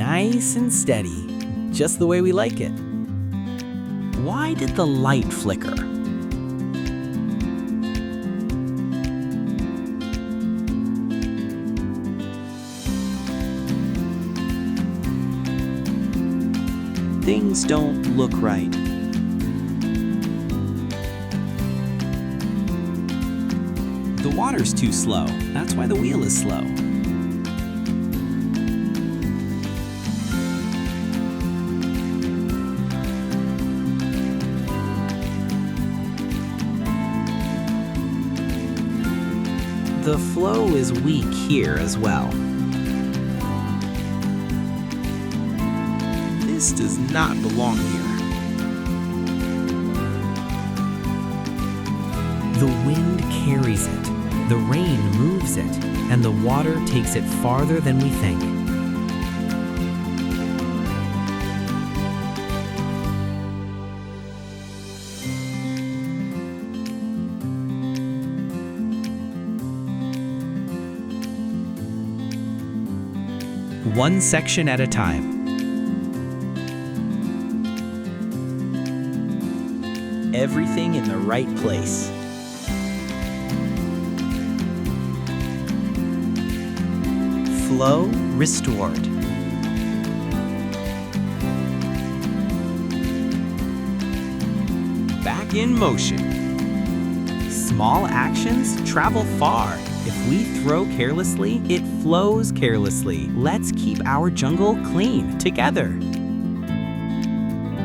Nice and steady, just the way we like it. Why did the light flicker? Things don't look right. The water's too slow. That's why the wheel is slow. The flow is weak here as well. This does not belong here. The wind carries it, the rain moves it, and the water takes it farther than we think. One section at a time. Everything in the right place. Flow restored. Back in motion. Small actions travel far. If we throw carelessly, it flows carelessly. Let's keep our jungle clean together.